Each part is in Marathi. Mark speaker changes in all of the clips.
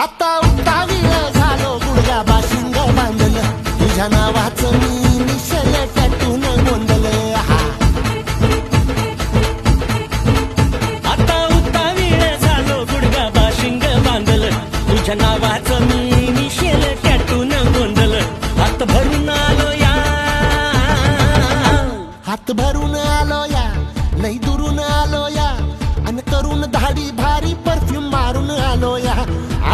Speaker 1: आता उत्तावीळ झालो गुडघा बाशिंग बांधलं तुझ्या नावाचं मी निशल टॅटून गोंधलं
Speaker 2: आता उत्तावीळ झालो गुडघा बाशिंग बांधलं तुझ्या नावाचं मी निशेल टॅटून गोंधलं हात भरून आलो या
Speaker 1: हात भरून आलो या लई दुरून आलो या अन करून धाडी भारी परफ्यूम मारून आलो या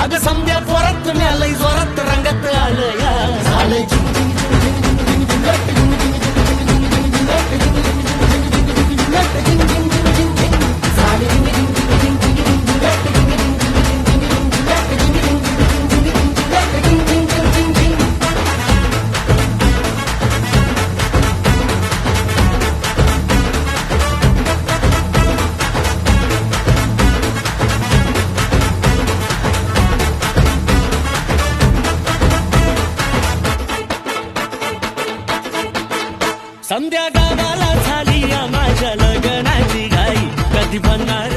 Speaker 2: अग समद्या जोरात लय जोरात रंगात आलं या
Speaker 1: झाले
Speaker 2: संध्या गावाला झाली या माझ्या लग्नाची घाई कधी बनणार